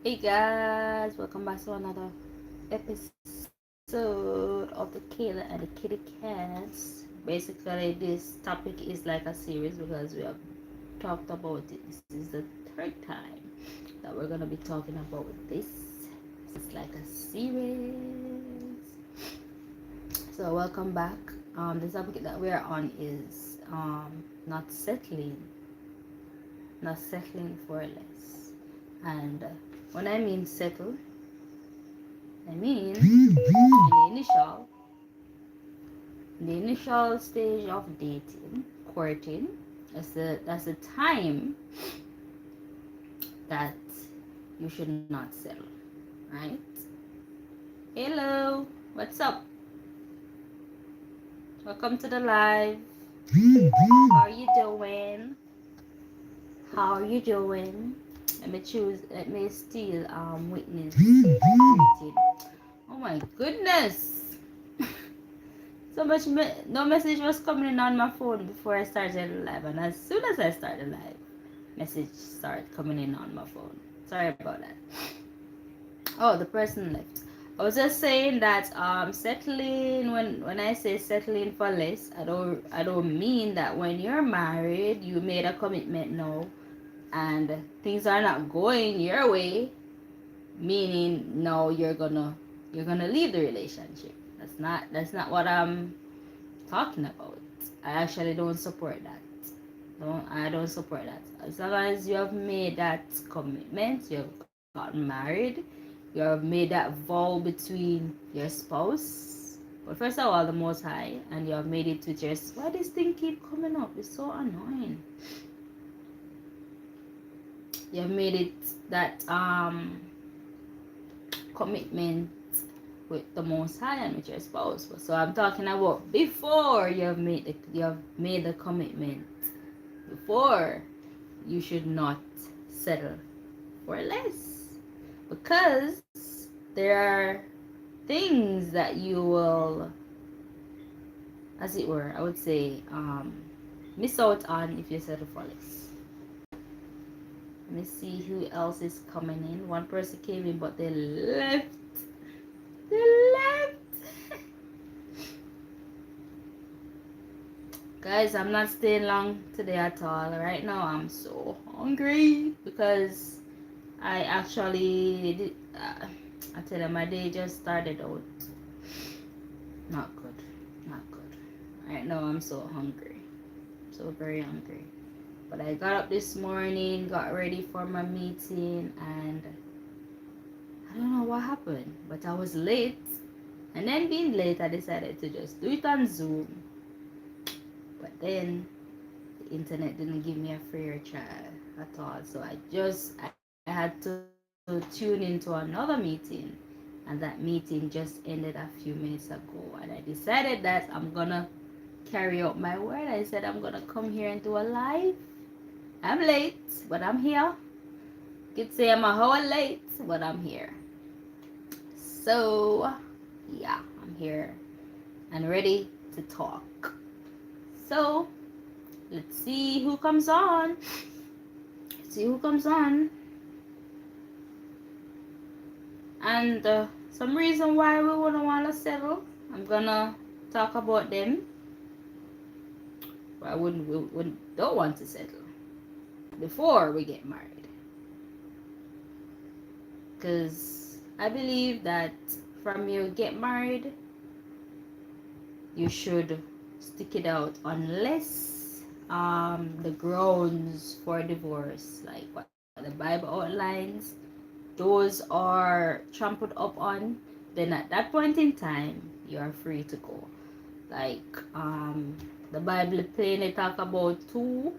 Hey guys, welcome back to another episode of the Kayla and the Kitty Cats. Basically, this topic is like a series because we have talked about it. This is the third time that we're gonna be talking about this. It's like a series. So welcome back. The topic that we're on is not settling, not settling for less, and when I mean settle, I mean in the initial stage of dating, courting, that's the time that you should not settle, right? Hello, what's up? Welcome to the live. How are you doing? How are you doing? Let me steal witness greeting. Oh my goodness. No message was coming in on my phone before I started live, and as soon as I started live, message started coming in on my phone. Sorry about that. Oh, the person left. I was just saying that settling, when I say settling for less, I don't mean that when you're married you made a commitment now and things are not going your way, meaning no, you're gonna leave the relationship. That's not what I'm talking about. I actually don't support that. I don't support that. As long as you have made that commitment, you have gotten married, you have made that vow between your spouse, but first of all the Most High, and you have made it with your. Why this thing keep coming up? It's so annoying. You have made it that commitment with the Most High and with your spouse. So I'm talking about before you have made the commitment. Before, you should not settle for less, because there are things that you will, as it were, I would say, miss out on if you settle for less. Let me see who else is coming in. One person came in, but they left. They left. Guys, I'm not staying long today at all. Right now, I'm so hungry because I actually did. I tell you, my day just started out not good, not good. Right now, I'm so hungry, so very hungry. But I got up this morning, got ready for my meeting, and I don't know what happened, but I was late. And then being late, I decided to just do it on Zoom. But then the internet didn't give me a fair trial at all, so I had to tune into another meeting, and that meeting just ended a few minutes ago. And I decided that I'm gonna carry out my word. I said I'm gonna come here and do a live. I'm late, but I'm here. You could say I'm a hour late, but I'm here. So yeah, I'm here and ready to talk. So let's see who comes on. Let's see who comes on. And some reason why we wouldn't want to settle, I'm gonna talk about them. Why we don't want to settle before we get married. Because I believe that from you get married, you should stick it out unless the grounds for divorce, like what the Bible outlines, those are trampled up on, then at that point in time you are free to go. Like the Bible plainly talk about two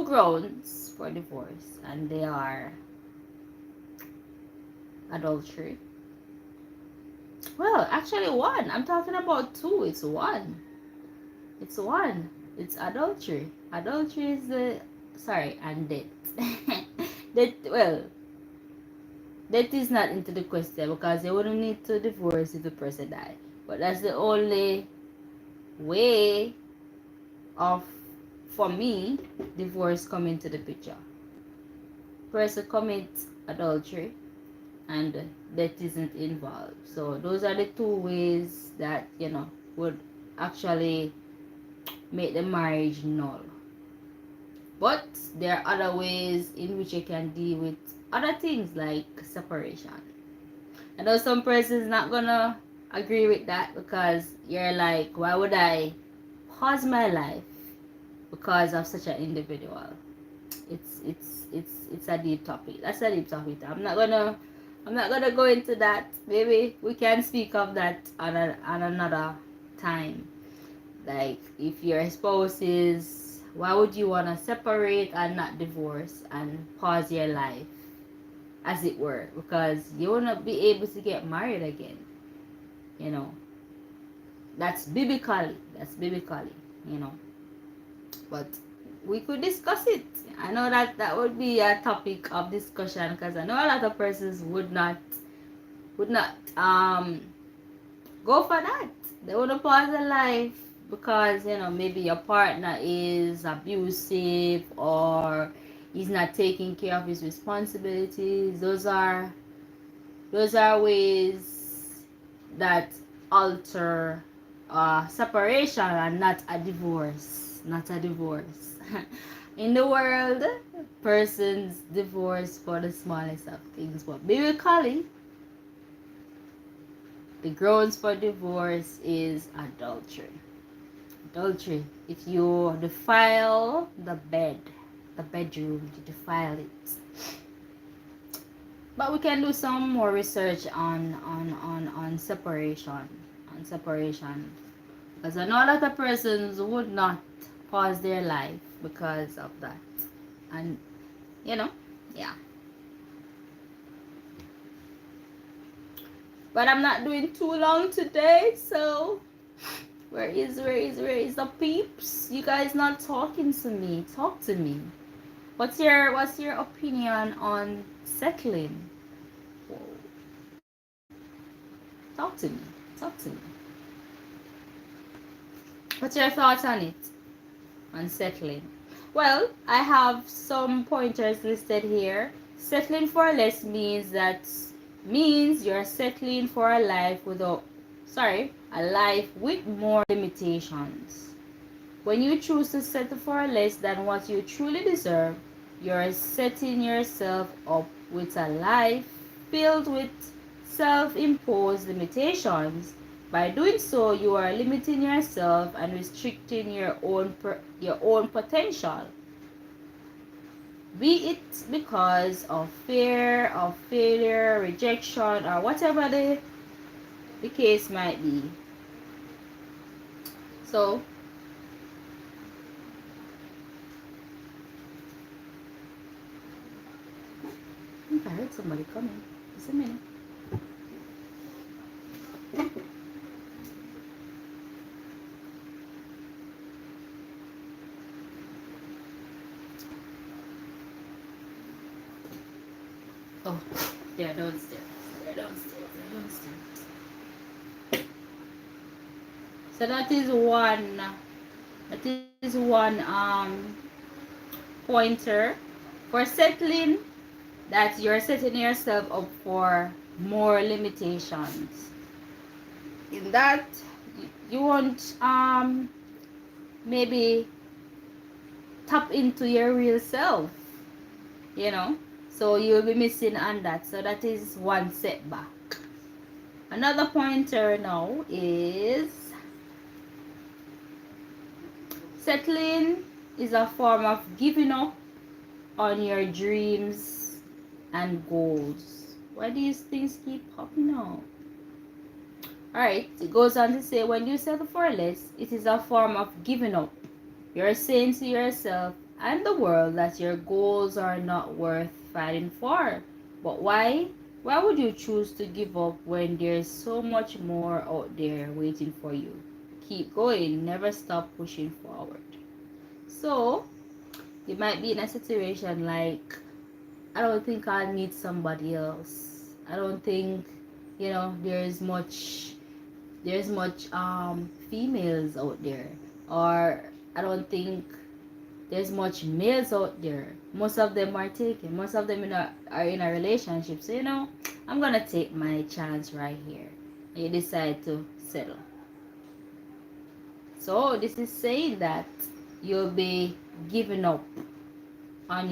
grounds for divorce, and they are adultery. Well, actually one. I'm talking about two. It's one. It's one. It's adultery. Adultery is the, sorry, and death. That, well, that is not into the question because they wouldn't need to divorce if the person died. But that's the only way of, for me, divorce come into the picture. Person commit adultery, and death isn't involved. So those are the two ways that, would actually make the marriage null. But there are other ways in which you can deal with other things like separation. I know some persons not gonna agree with that, because you're like, why would I pause my life because of such an individual? It's a deep topic. That's a deep topic. I'm not gonna go into that. Maybe we can speak of that on another time. Like, if your spouse is, why would you wanna separate and not divorce and pause your life, as it were, because you wanna be able to get married again? You know, that's biblically. That's biblically. You know, but we could discuss it. I know that that would be a topic of discussion, because I know a lot of persons would not go for that. They would pause their life because, maybe your partner is abusive, or he's not taking care of his responsibilities. Those are ways that alter separation, and not a divorce. Not a divorce. In the world, persons divorce for the smallest of things, but biblically, the grounds for divorce is adultery. Adultery. If you defile the bedroom, you defile it. But we can do some more research on separation. On separation. Because I know a lot of persons would not pause their life because of that. And, yeah. But I'm not doing too long today, so where is the peeps? You guys not talking to me. Talk to me. What's your opinion on settling? Whoa. Talk to me. Talk to me. What's your thoughts on it? On settling? Well, I have some pointers listed here. Settling for less means you're settling for a life with more limitations. When you choose to settle for less than what you truly deserve, you're setting yourself up with a life filled with self-imposed limitations. By doing so, you are limiting yourself and restricting your own potential. Be it because of fear of failure, rejection, or whatever the case might be. So, I think I heard somebody coming. Just a minute. Oh, they're downstairs. They're downstairs. They're downstairs. So that is one. Pointer for settling, that you're setting yourself up for more limitations. In that, you won't maybe tap into your real self, so you'll be missing on that. So that is one setback. Another pointer now is settling is a form of giving up on your dreams and goals. Why do these things keep popping up? Alright, it goes on to say, when you settle for less, it is a form of giving up. You're saying to yourself and the world that your goals are not worth fighting for. But why? Why would you choose to give up when there's so much more out there waiting for you? Keep going, never stop pushing forward. So, you might be in a situation like, I don't think I'll meet somebody else. I don't think, there's much females out there. Or I don't think There's much males out there. Most of them are taken. Most of them are in a relationship. So, I'm going to take my chance right here. And you decide to settle. So, this is saying that you'll be giving up on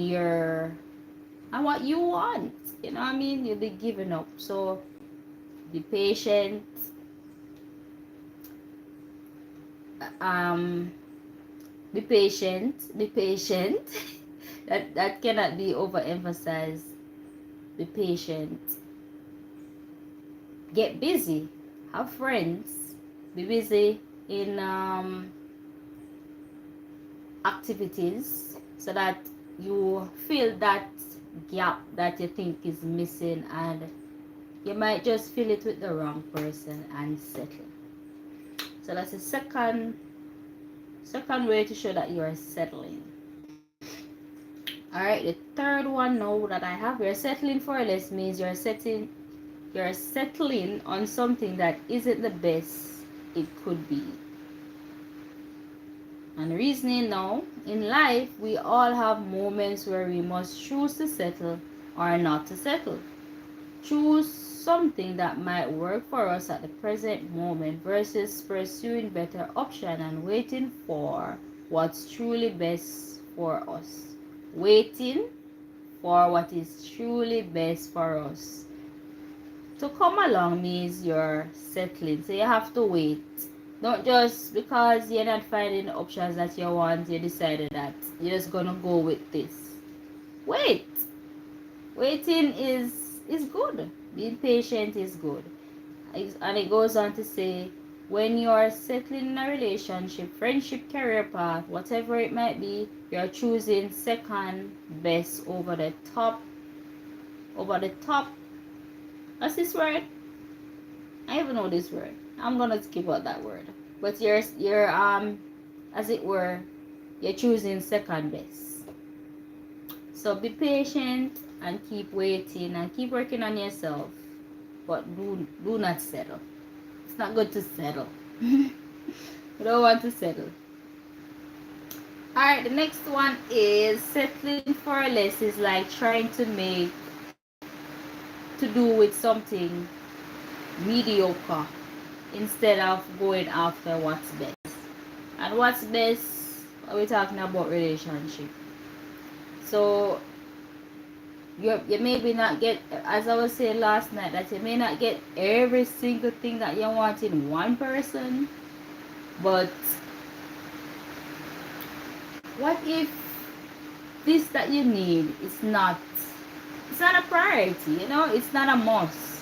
what you want. You know what I mean? You'll be giving up. So, be patient. Um, be patient. Be patient. that cannot be overemphasized. Be patient. Get busy. Have friends. Be busy in activities so that you fill that gap that you think is missing, and you might just fill it with the wrong person and settle. So that's the second way to show that you are settling. All right, the third one now that I have, you're settling for less means you're settling on something that isn't the best it could be. And reasoning now, in life we all have moments where we must choose to settle or not to settle. Choose something that might work for us at the present moment versus pursuing better option and waiting for what's truly best for us. Waiting for what is truly best for us to come along means you're settling. So you have to wait. Don't just because you're not finding the options that you want, you decided that you're just gonna go with this. Wait. Waiting is good. Being patient is good. And it goes on to say, when you are settling in a relationship, friendship, career path, whatever it might be, you're choosing second best over the top. What's this word? I even know this word. I'm gonna skip out that word. But you're as it were, you're choosing second best. So be patient and keep waiting and keep working on yourself. But do not settle. It's not good to settle. You don't want to settle. Alright, the next one is settling for less is like trying to do with something mediocre instead of going after what's best. And what's best, are we talking about relationship? So you maybe not get, as I was saying last night, that you may not get every single thing that you want in one person, but what if this that you need is not, it's not a priority, it's not a must.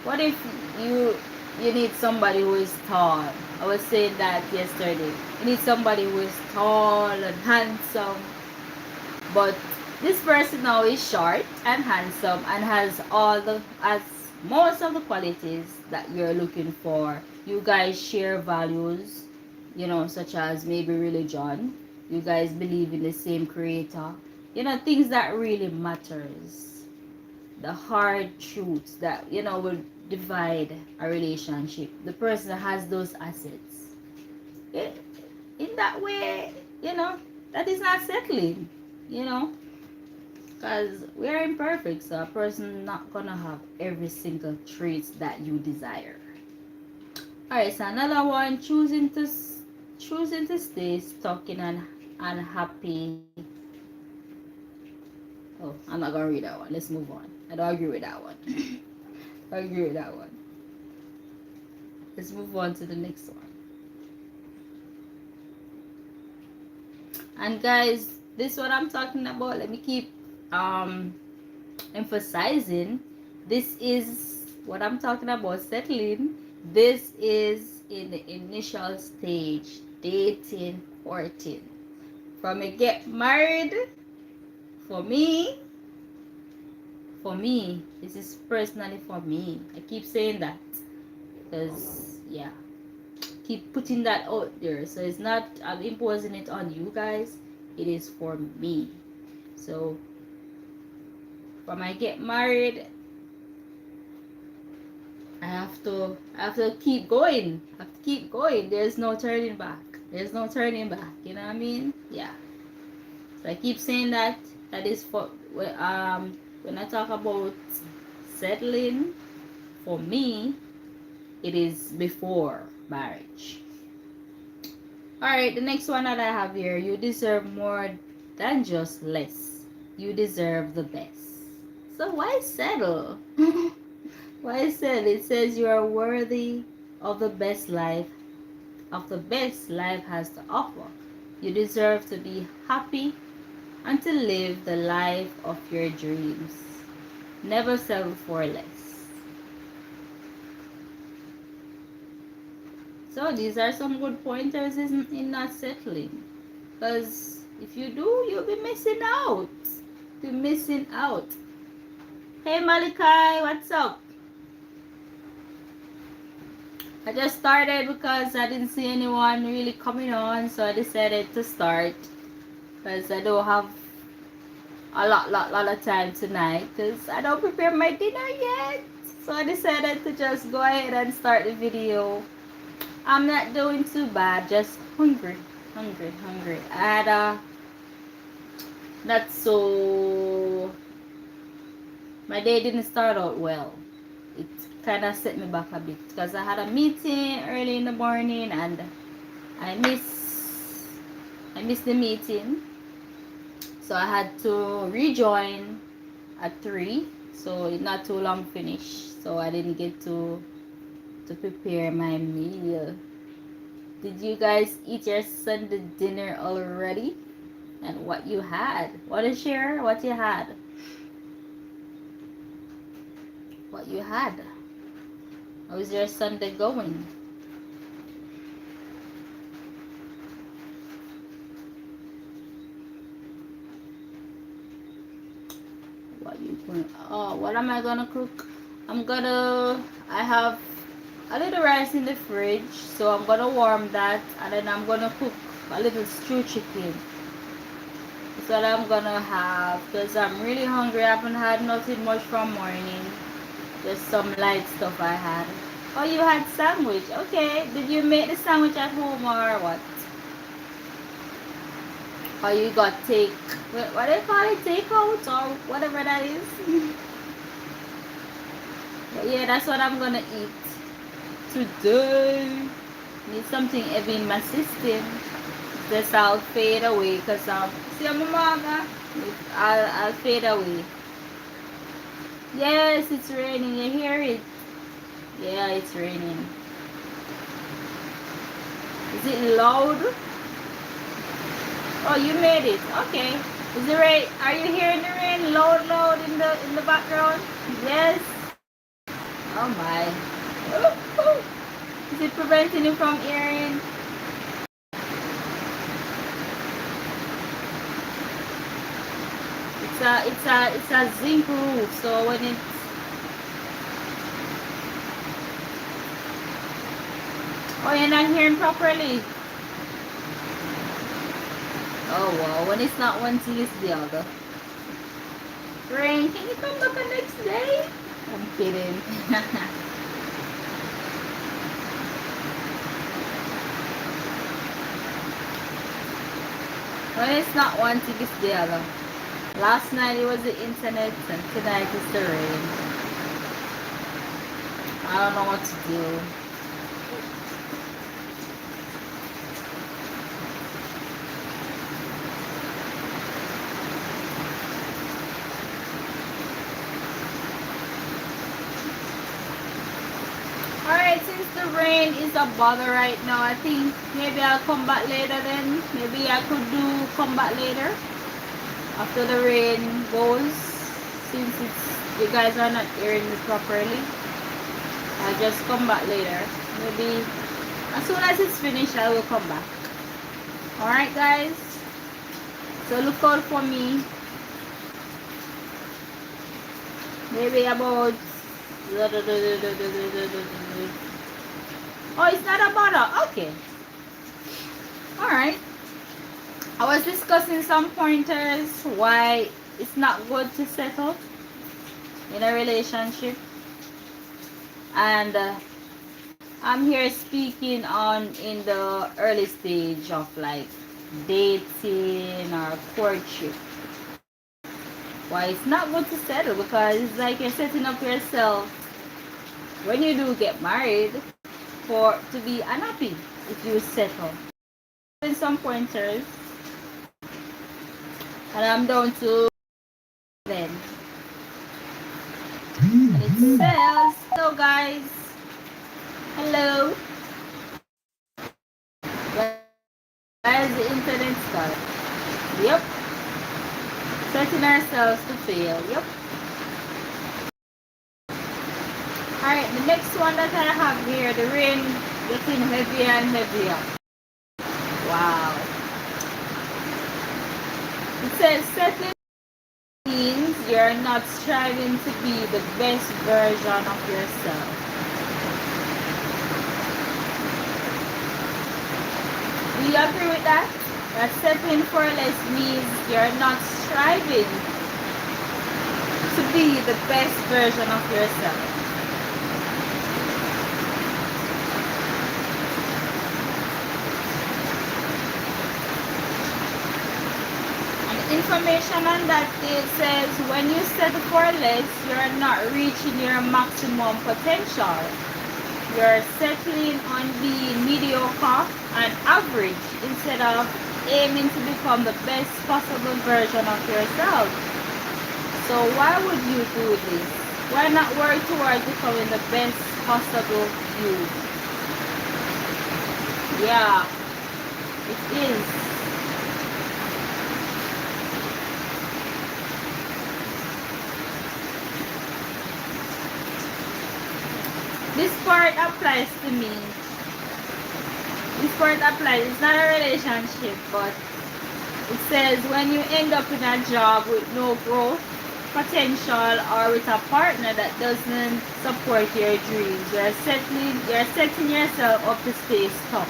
What if you need somebody who is tall? I was saying that yesterday. You need somebody who is tall and handsome, but this person now is short and handsome and has most of the qualities that you're looking for. You guys share values, such as maybe religion. You guys believe in the same creator. Things that really matters. The hard truths that, will divide a relationship. The person that has those assets. In that way, that is not settling, because we are imperfect, so a person not gonna have every single trait that you desire. All right, so another one, choosing to stay stuck in an unhappy. Oh, I'm not gonna read that one. Let's move on. I don't agree with that one. I agree with that one. Let's move on to the next one. And guys, this is what I'm talking about. Let me keep emphasizing. This is what I'm talking about, settling. This is in the initial stage, dating, courting. From you get married, for me, this is personally for me. I keep saying that because keep putting that out there. So it's not I'm imposing it on you guys. It is for me. So when I get married, I have to keep going. I have to keep going. There's no turning back. You know what I mean? Yeah. So I keep saying that. That is for when I talk about settling, for me, it is before marriage. Alright, the next one that I have here, you deserve more than just less. You deserve the best. So why settle? Why settle? It says you are worthy of the best life, life has to offer. You deserve to be happy and to live the life of your dreams. Never settle for less. So these are some good pointers in not settling. Because if you do, you'll be missing out. You'll be missing out. Hey Malachi, what's up? I just started because I didn't see anyone really coming on, so I decided to start. Because I don't have a lot of time tonight. Because I don't prepare my dinner yet. So I decided to just go ahead and start the video. I'm not doing too bad, just hungry. I had a not so, my day didn't start out well. It kind of set me back a bit because I had a meeting early in the morning and I missed the meeting, so I had to rejoin at 3, so it's not too long finished, so I didn't get to prepare my meal. Did you guys eat your Sunday dinner already? And what you had? Want to share what you had? What you had? How is your Sunday going? What you going? Oh, what am I gonna cook? I have a little rice in the fridge, so I'm gonna warm that, and then I'm gonna cook a little stew chicken. That's what I'm gonna have, because I'm really hungry. I haven't had nothing much from morning. Just some light stuff I had. Oh, you had sandwich. Okay. Did you make the sandwich at home or what? Or you got what do you call it? Takeout or whatever that is? But yeah, that's what I'm gonna eat today. Need something heavy in my system. This I'll fade away because see I'm a mama. I'll fade away. Yes, it's raining. You hear it? Yeah, it's raining. Is it loud? Oh, you made it. Okay. Is the rain? Are you hearing the rain loud in the background? Yes. Oh my. Is it preventing you from hearing? It's a zinc roof, so when it's, oh, you're not hearing properly. Oh wow, when it's not one thing, it's the other. Rain, can you come back the next day? I'm kidding. When it's not one thing, it's the other. Last night it was the internet and tonight it's the rain. I don't know what to do. Alright, since the rain is a bother right now, I think maybe I'll come back later then. Maybe I could do come back later after the rain goes, since you guys are not hearing me properly. I'll just come back later. Maybe as soon as it's finished, I will come back. Alright guys, so look out for me. Maybe about, oh, it's not a bother. Okay. Alright. I was discussing some pointers why it's not good to settle in a relationship, and I'm here speaking on in the early stage of life. dating or courtship. Why it's not good to settle, because it's like you're setting up yourself when you do get married for to be unhappy if you settle. In some pointers, and I'm down to then. And it says, hello guys, hello. Why is the internet stuck? Yep. Setting ourselves to fail. Yep. Alright, the next one that I have here, the rain getting heavier and heavier. Wow. It says settling means you're not striving to be the best version of yourself. Do you agree with that? That settling for less means you're not striving to be the best version of yourself. Information on that, it says when you settle for less, you're not reaching your maximum potential. You're settling on being mediocre and average instead of aiming to become the best possible version of yourself. So why would you do this? Why not work towards becoming the best possible you? Yeah, it is. This part applies to me. This part applies. It's not a relationship, but it says when you end up in a job with no growth potential or with a partner that doesn't support your dreams, you're setting yourself up to stay stuck.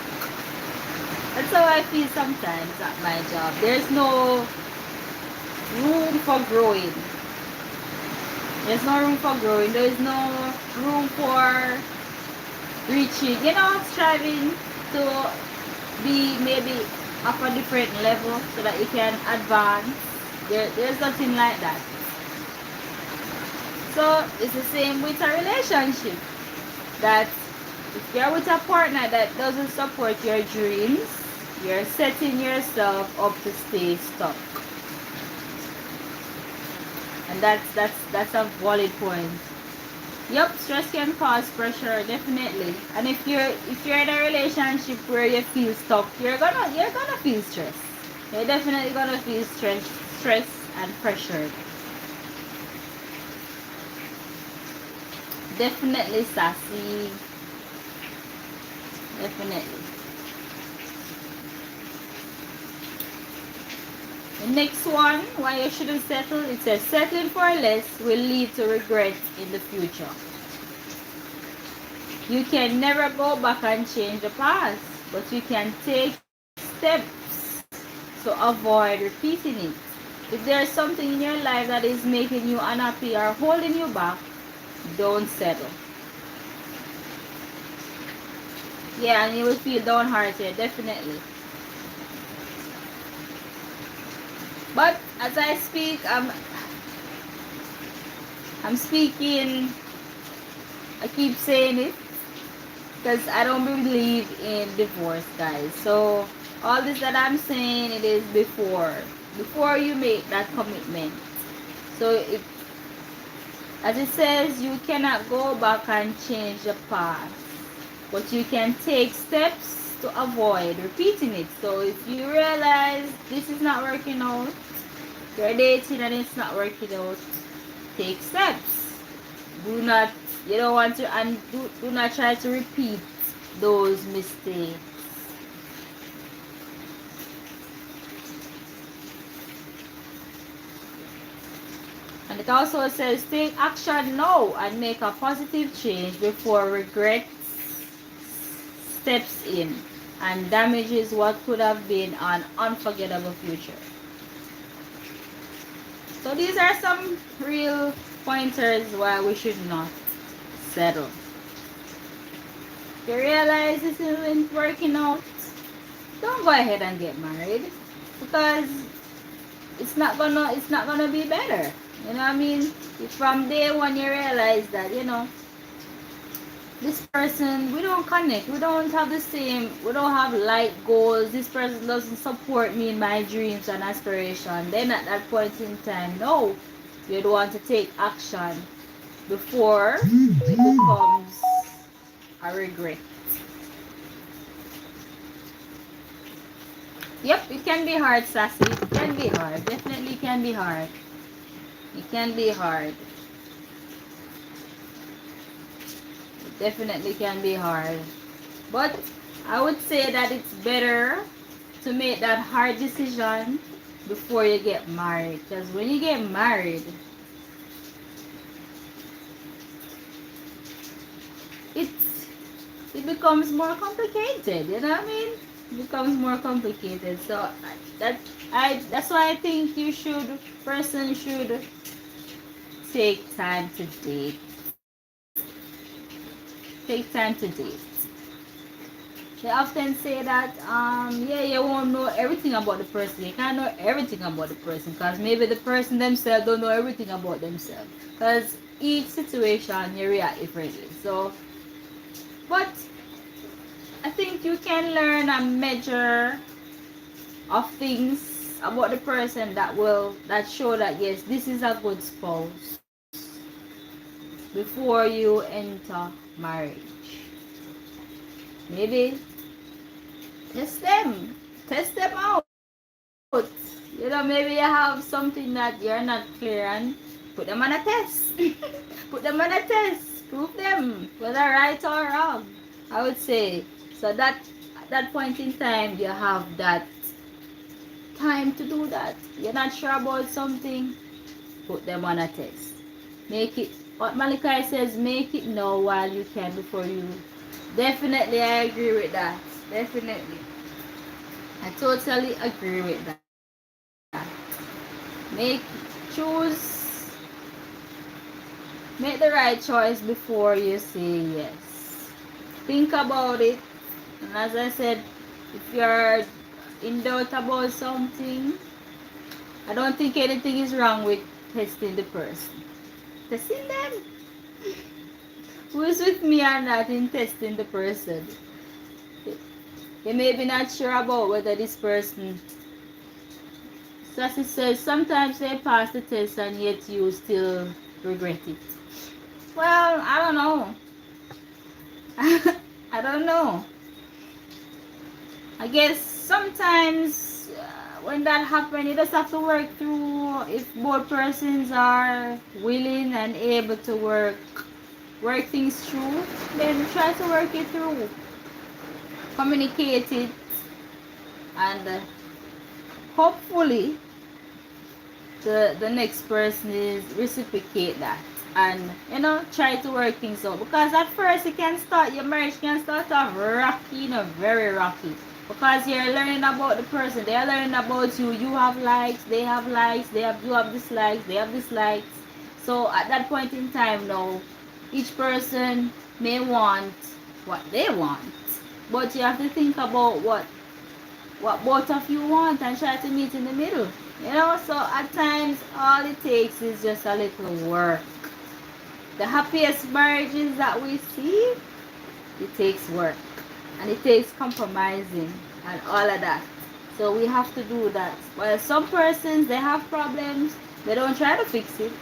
That's how I feel sometimes at my job. There's no room for growing. There's no room for growing. There's no room for reaching, striving to be maybe up a different level so that you can advance. There's nothing like that. So it's the same with a relationship. That if you're with a partner that doesn't support your dreams, you're setting yourself up to stay stuck. And that's a valid point. Yep, stress can cause pressure, definitely. And if you're in a relationship where you feel stuck, you're gonna feel stress. You're definitely gonna feel stress and pressure. Definitely, sassy. Definitely. The next one, why you shouldn't settle, it says settling for less will lead to regret in the future. You can never go back and change the past, but you can take steps to avoid repeating it. If there's something in your life that is making you unhappy or holding you back, don't settle. Yeah, and you will feel downhearted, definitely. But as I speak, I'm speaking, I keep saying it, because I don't believe in divorce, guys. So all this that I'm saying, it is before you make that commitment. So as it says, you cannot go back and change the past, but you can take steps to avoid repeating it. So if you realize this is not working out, you're dating and it's not working out, take steps. Do not try to repeat those mistakes. And it also says take action now and make a positive change before regret steps in and damages what could have been an unforgettable future. So these are some real pointers why we should not settle. You realize this isn't working out, don't go ahead and get married, because it's not gonna be better. You know what I mean? If from day one you realize that, this person, we don't connect, we don't have the same, we don't have like goals, this person doesn't support me in my dreams and aspiration, then at that point in time, no, you'd want to take action before it becomes a regret. Yep, it can be hard, Sassy. It can be hard. Definitely can be hard. It can be hard. It definitely can be hard. But I would say that it's better to make that hard decision before you get married. Because when you get married, it's it becomes more complicated. You know what I mean? It becomes more complicated. So that's why I think person should take time to date. Take time to date. They often say that yeah, you won't know everything about the person. You can't know everything about the person, because maybe the person themselves don't know everything about themselves, because each situation you react differently. So, but I think you can learn a measure of things about the person that show that yes, this is a good spouse before you enter marriage. Maybe test them out. Maybe you have something that you're not clear on. Put them on a test. Put them on a test. Prove them whether right or wrong, I would say. So that at that point in time, you have that time to do that. You're not sure about something, put them on a test. Make it, what Malachi says, make it now while you can before you. Definitely, I agree with that. Definitely. I totally agree with that. Choose, make the right choice before you say yes. Think about it. And as I said, if you're in doubt about something, I don't think anything is wrong with testing the person. Testing them. Who is with me or not in testing the person? You may be not sure about whether this person. Sassy says sometimes they pass the test and yet you still regret it. Well, I don't know. I don't know. I guess sometimes when that happens, you just have to work through. If both persons are willing and able to work things through, then try to work it through. Communicate it, and hopefully the next person is reciprocate that, and try to work things out, because at first your marriage can start off rocky, very rocky, because you're learning about the person, they are learning about you. You have likes, they have likes, you have dislikes, they have dislikes. So at that point in time now, each person may want what they want, but you have to think about what both of you want and try to meet in the middle. So at times all it takes is just a little work. The happiest marriages that we see, it takes work and it takes compromising and all of that. So we have to do that. Well, some persons, they have problems, they don't try to fix it,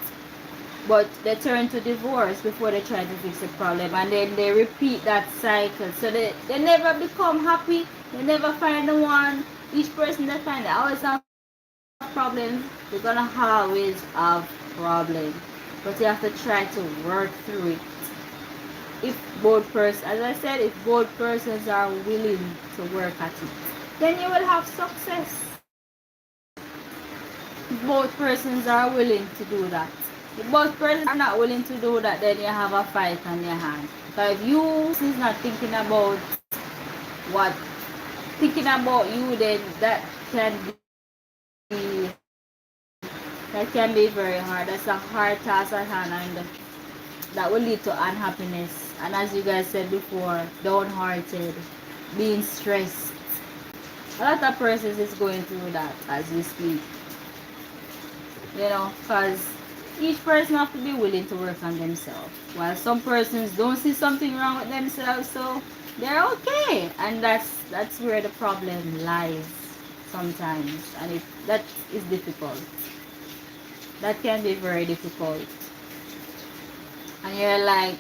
but they turn to divorce before they try to fix the problem, and then they repeat that cycle. So they never become happy, they never find the one. Each person they find, they always have problems. They're gonna always have problems, but you have to try to work through it. If both persons, as I said, if both persons are willing to work at it, then you will have success. If both persons are willing to do that. If both persons are not willing to do that, then you have a fight on your hands. So if you is not what thinking about you, then that can be very hard. That's a hard task at hand, and that will lead to unhappiness. And as you guys said before, downhearted, being stressed. A lot of persons is going through that as we speak, because each person have to be willing to work on themselves. While some persons don't see something wrong with themselves, so they're okay, and that's where the problem lies sometimes, and that is difficult. That can be very difficult, and you're like,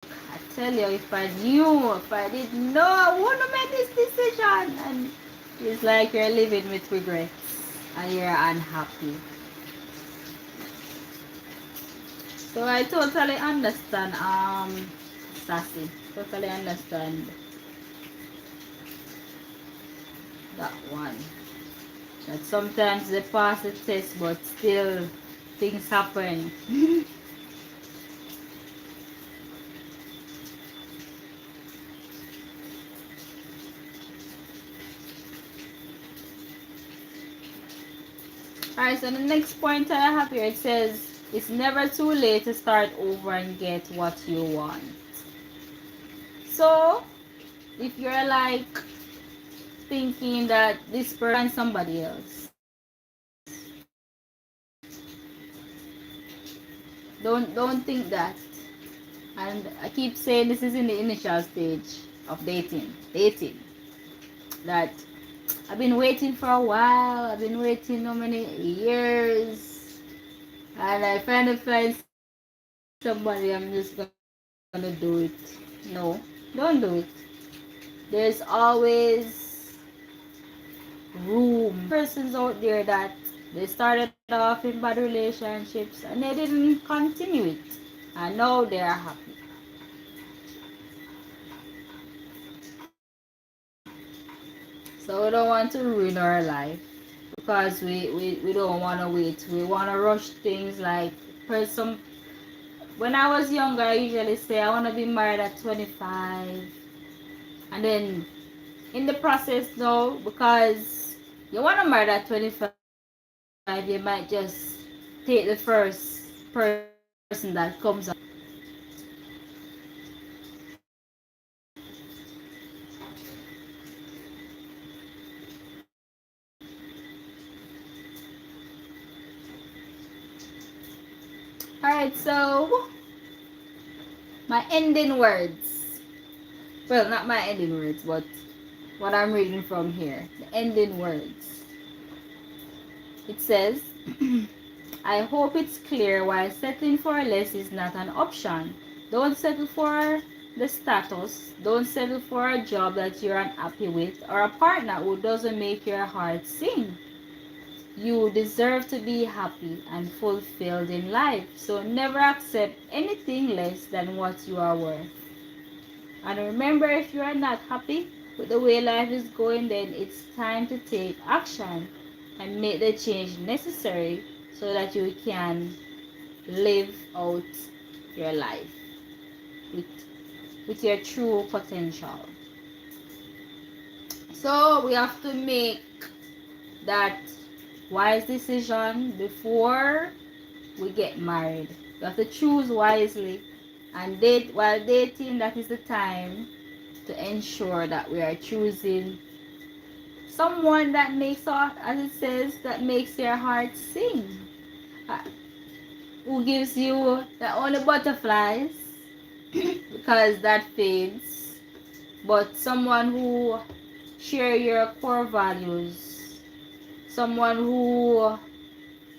I tell you, if I didn't know, I wouldn't have made this decision, and it's like you're living with regrets and you're unhappy. So I totally understand, Sassy. Totally understand that one. That sometimes they pass the test, but still things happen. Alright, so the next point I have here, it says, it's never too late to start over and get what you want. So, if you're like thinking that this person somebody else, don't think that. And I keep saying this is in the initial stage of dating. That I've been waiting for a while. I've been waiting so many years, and I finally find somebody. I'm just gonna do it. No, don't do it. There's always room. Persons out there that they started off in bad relationships and they didn't continue it, and now they are happy. So we don't want to ruin our life because we don't want to wait. We want to rush things like some. When I was younger, I usually say I want to be married at 25, and then in the process now, because you want to marry at 25, you might just take the first person that comes up. Alright, so my ending words. Well, not my ending words, but what I'm reading from here. The ending words. It says, I hope it's clear why settling for less is not an option. Don't settle for the status. Don't settle for a job that you're unhappy with or a partner who doesn't make your heart sing. You deserve to be happy and fulfilled in life. So never accept anything less than what you are worth. And remember, if you are not happy with the way life is going, then it's time to take action and make the change necessary so that you can live out your life with, with your true potential. So we have to make that wise decision before we get married. We have to choose wisely and date while dating. That is the time to ensure that we are choosing someone that makes our, as it says, that makes your heart sing. Uh, who gives you the only butterflies because that fades, but someone who share your core values, someone who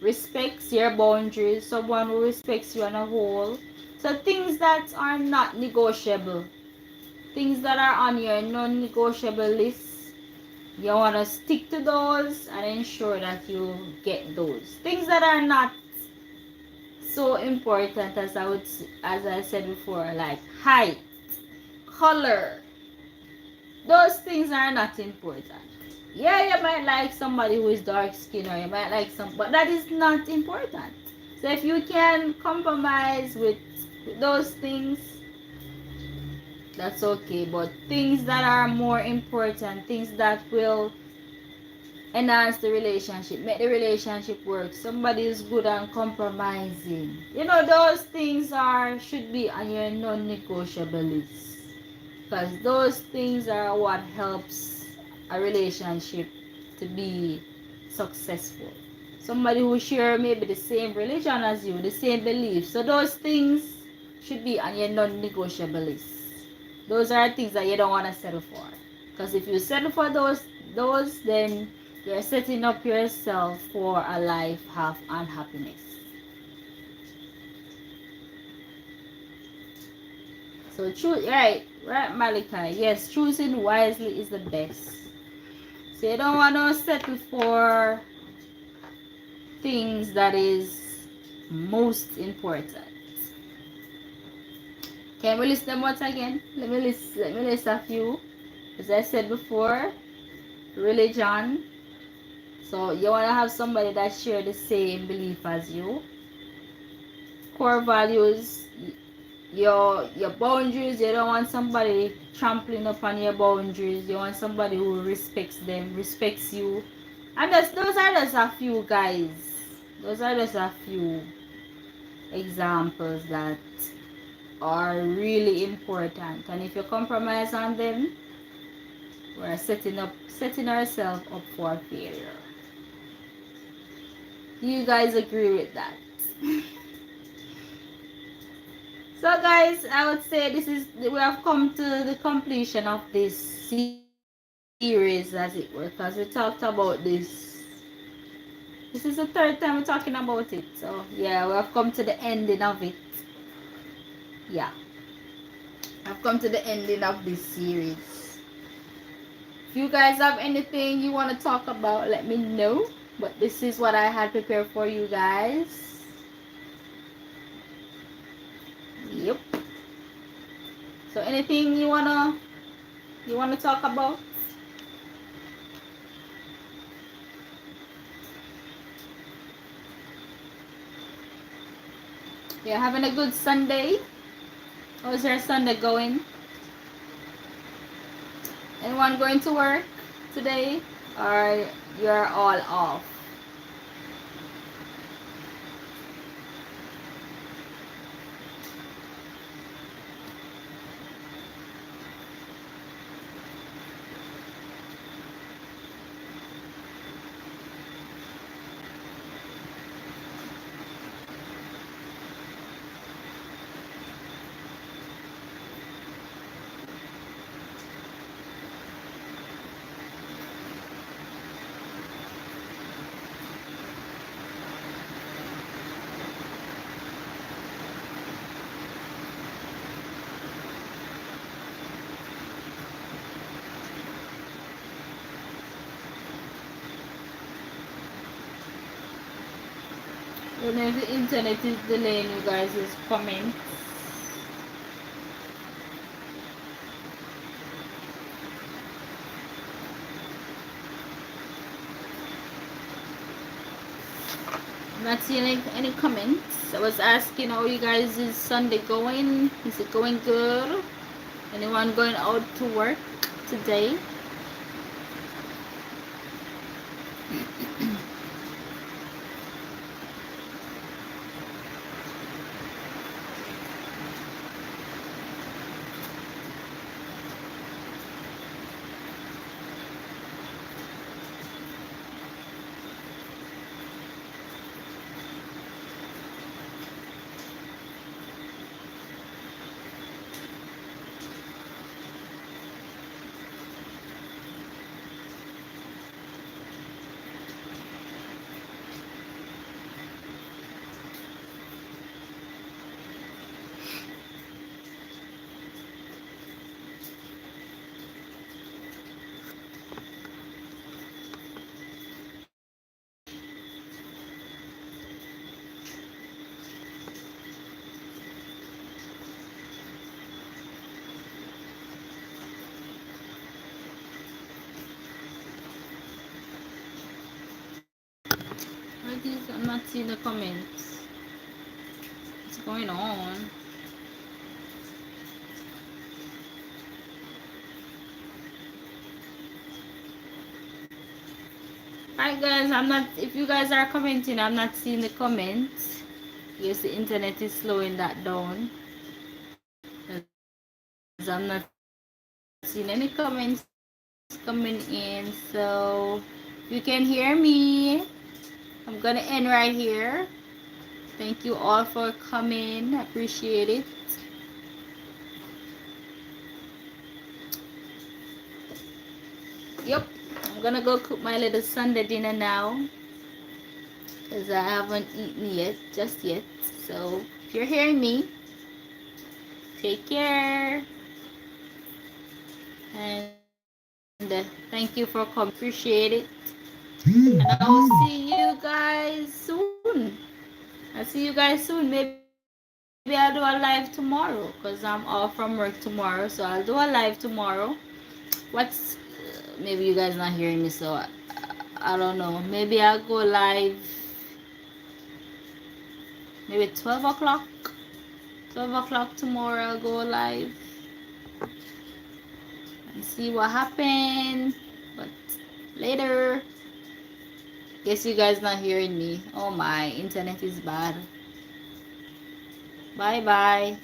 respects your boundaries, someone who respects you on a whole. So things that are not negotiable, things that are on your non-negotiable list, you want to stick to those and ensure that you get those. Things that are not so important, as I said before, like height, color, those things are not important. Yeah, you might like somebody who is dark skinned, or you might like some, but that is not important. So if you can compromise with those things, that's okay. But things that are more important, things that will enhance the relationship, make the relationship work, somebody is good on compromising, those things should be on your non-negotiable list, because those things are what helps a relationship to be successful. Somebody who share maybe the same religion as you, the same beliefs. So those things should be on your non-negotiable list. Those are things that you don't want to settle for. Because if you settle for those, then you're setting up yourself for a life of unhappiness. So choose right, Malachi. Yes, choosing wisely is the best. So you don't want to settle for things that is most important. Can we list them once again? Let me list a few. As I said before, religion. So you want to have somebody that share the same belief as you. Core values, your boundaries. You don't want somebody trampling upon your boundaries. You want somebody who respects them, respects you. And those are just a few, guys. Those are just a few examples that are really important. And if you compromise on them, we're setting ourselves up for failure. Do you guys agree with that? So guys, I would say we have come to the completion of this series, as it were, because we talked about this. This is the third time we're talking about it. So yeah, we have come to the ending of it. Yeah, I've come to the ending of this series. If you guys have anything you want to talk about, let me know. But this is what I had prepared for you guys. Yep. So anything you wanna talk about? You're having a good Sunday. How's your Sunday going? Anyone going to work today? Or you're all off? I don't know if the internet is delaying you guys' comments. I'm not seeing any comments. I was asking how you guys' is Sunday going. Is it going good? Anyone going out to work today? I'm not seeing the comments. What's going on? Alright guys, if you guys are commenting, I'm not seeing the comments. Yes, the internet is slowing that down. I'm not seeing any comments coming in, so you can hear me. I'm gonna end right here. Thank you all for coming. I appreciate it. Yep, I'm gonna go cook my little Sunday dinner now because I haven't eaten yet, just yet. So if you're hearing me, take care, and thank you for coming. Appreciate it. And I will see you guys soon. I'll see you guys soon. Maybe I'll do a live tomorrow because I'm off from work tomorrow. So I'll do a live tomorrow. Maybe you guys not hearing me, so I don't know. Maybe I'll go live maybe 12 o'clock. 12 o'clock tomorrow I'll go live and see what happened. But later, guess you guys not hearing me. Oh my, internet is bad. Bye bye.